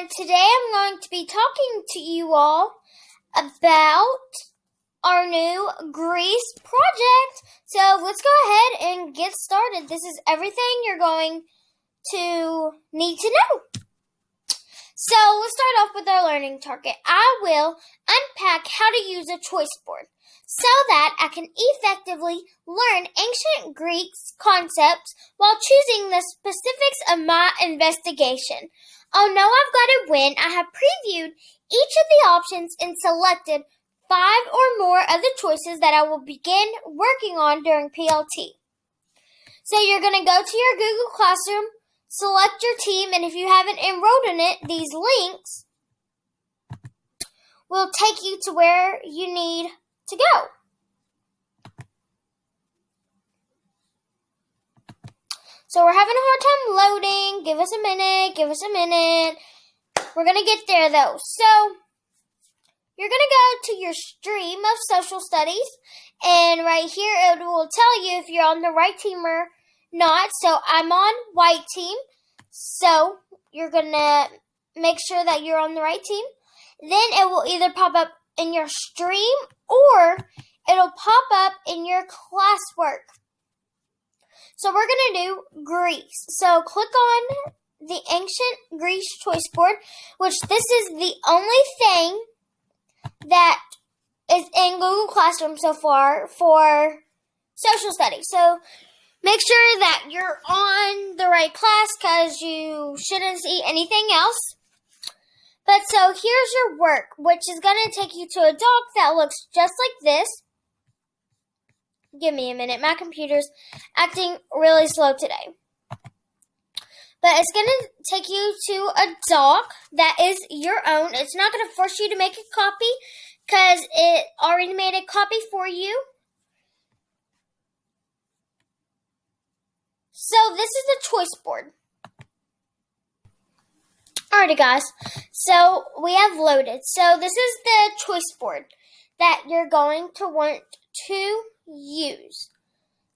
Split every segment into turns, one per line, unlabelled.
and today I'm going to be talking to you all about our new Grease project. So let's go ahead and get started. This is everything you're going to need to know. So let's start off with our learning target. I will unpack how to use a choice board so that I can effectively learn ancient Greek concepts while choosing the specifics of my investigation. Oh no, I've got to win. I have previewed each of the options and selected 5 or more of the choices that I will begin working on during PLT. So you're going to go to your Google Classroom, select your team, and if you haven't enrolled in it, these links will take you to where you need to go. So we're having a hard time loading. Give us a minute. We're going to get there though. So you're going to go to your stream of social studies, and right here it will tell you if you're on the right team or not. So I'm on white team. So you're going to make sure that you're on the right team. Then it will either pop up in your stream or it'll pop up in your classwork. So we're going to do Greece. So click on the Ancient Greece choice board, which this is the only thing that is in Google Classroom so far for social studies. So make sure that you're on the right class because you shouldn't see anything else. But so here's your work, which is going to take you to a doc that looks just like this. Give me a minute. My computer's acting really slow today. But it's going to take you to a doc that is your own. It's not going to force you to make a copy because it already made a copy for you. So this is the choice board. Alrighty guys, so we have loaded. So this is the choice board that you're going to want to use.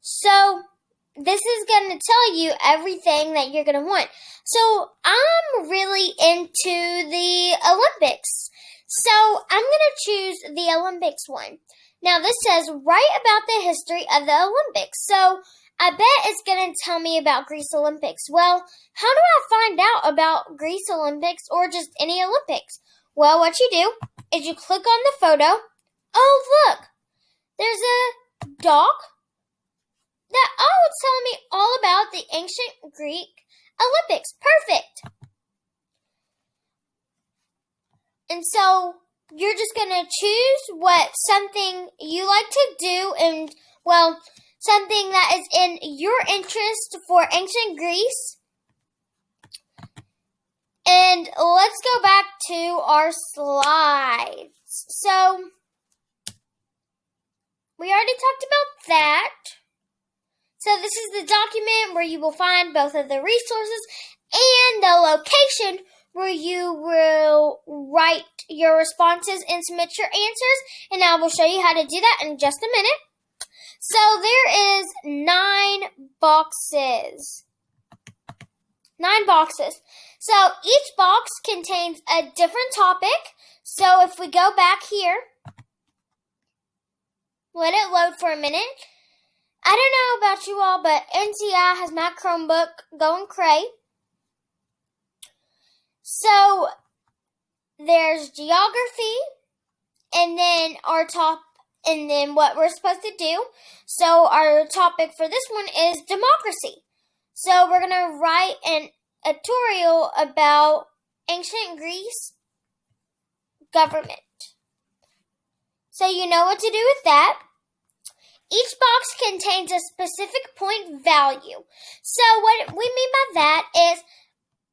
So this is going to tell you everything that you're going to want. So I'm really into the Olympics. So I'm going to choose the Olympics one. Now this says write about the history of the Olympics. So I bet it's going to tell me about Greece Olympics. Well, how do I find out about Greece Olympics or just any Olympics? Well, what you do is you click on the photo. Oh, look, there's a doc that, it's telling me all about the ancient Greek Olympics. Perfect. And so you're just going to choose something you like to do and, something that is in your interest for ancient Greece. And let's go back to our slides. So we already talked about that. So this is the document where you will find both of the resources and the location where you will write your responses and submit your answers. And I will show you how to do that in just a minute. So there is 9 boxes. 9 boxes. So each box contains a different topic. So if we go back here, let it load for a minute. I don't know about you all, but NCI has my Chromebook going cray. So there's geography, and then and then what we're supposed to do. So our topic for this one is democracy. So we're going to write an editorial about ancient Greece government. So you know what to do with that. Each box contains a specific point value. So what we mean by that is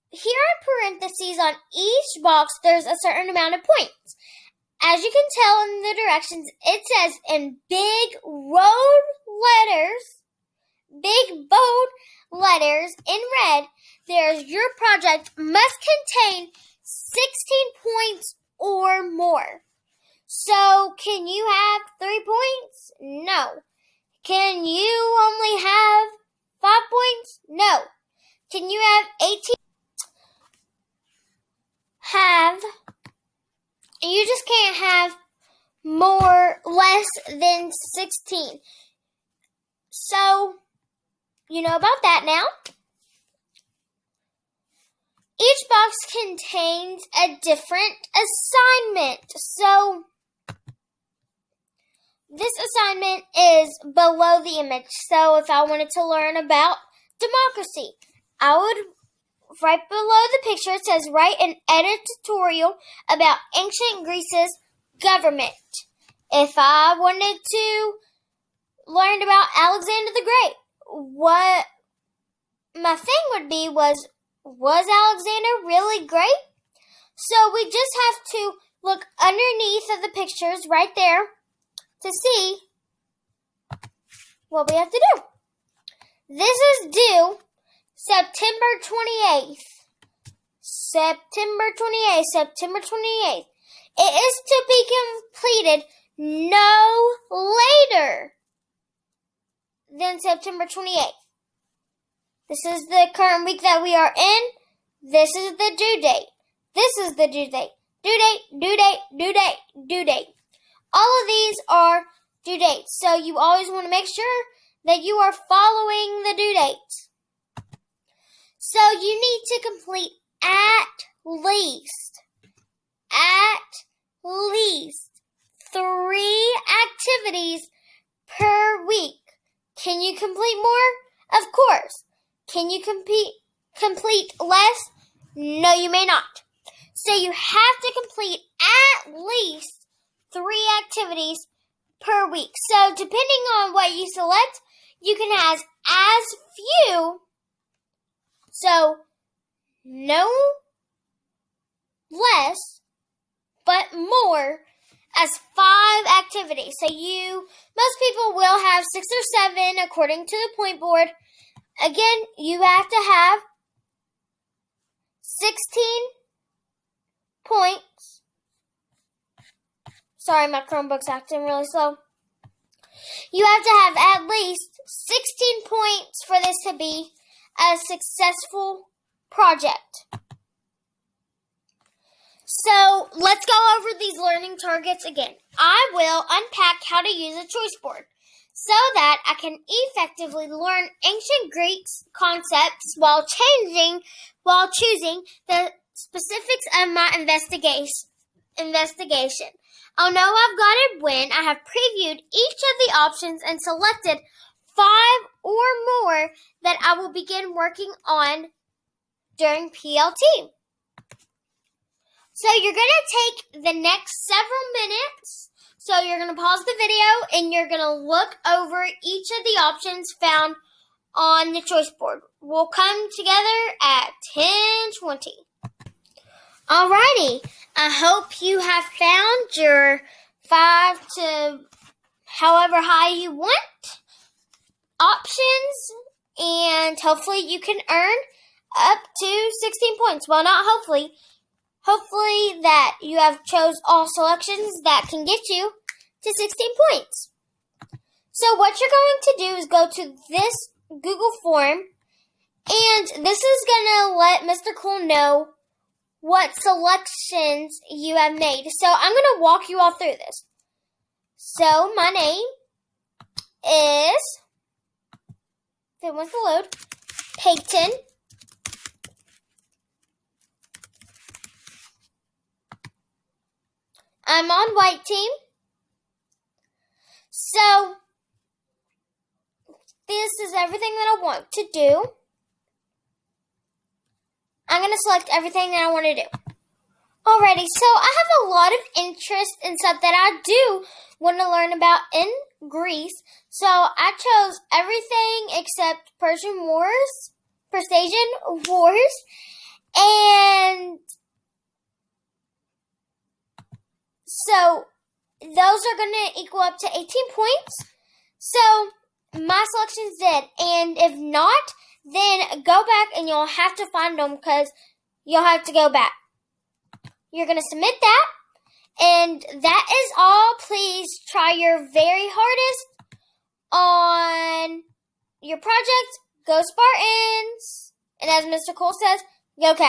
here in parentheses on each box there's a certain amount of points. As you can tell in the directions, it says in big bold letters in red, there's your project must contain 16 points or more. So, can you have 3 points? No. Can you only have 5 points? No. Can you have 18? can't have less than 16. So, you know about that now. Each box contains a different assignment. So, this assignment is below the image. So, if I wanted to learn about democracy, I would, right below the picture, it says, write an editorial about ancient Greece's government. If I wanted to learn about Alexander the Great, what my thing would be was Alexander really great? So we just have to look underneath of the pictures right there to see what we have to do. This is due September 28th. September 28th. It is to be completed no later than September 28th. This is the current week that we are in. This is the due date. This is the due date. Due date, due date, due date, due date. All of these are due dates. So you always want to make sure that you are following the due dates. So you need to complete at least 3 activities per week. Can you complete more? Of course. Can you complete less? No, you may not. So you have to complete at least 3 activities per week. So depending on what you select, you can have as few, so no less, but more, as 5 activities. So most people will have 6 or 7 according to the point board. Again, you have to have 16 points. Sorry, my Chromebook's acting really slow. You have to have at least 16 points for this to be a successful project. So, let's go over these learning targets again. I will unpack how to use a choice board so that I can effectively learn ancient Greek concepts while choosing the specifics of my investigation. I'll know I've got it when I have previewed each of the options and selected 5 or more that I will begin working on during PLT. So you're going to take the next several minutes. So you're going to pause the video and you're going to look over each of the options found on the choice board. We'll come together at 10:20. Alrighty. I hope you have found your 5 to however high you want options, and hopefully you can earn up to 16 points. Well, not hopefully. Hopefully that you have chose all selections that can get you to 16 points. So what you're going to do is go to this Google form, and this is going to let Mr. Cool know what selections you have made. So I'm going to walk you all through this. So my name is, if it wants to load, Peyton. I'm on white team. So this is everything that I want to do. I'm going to select everything that I want to do. Alrighty, so I have a lot of interest in stuff that I do want to learn about in Greece. So I chose everything except Persian Wars, and so those are going to equal up to 18 points. So my selection's did, and if not, then go back and you'll have to find them because you'll have to go back. You're going to submit that, and that is all. Please try your very hardest on your project. Go Spartans! And as Mr. Cole says, go Cats!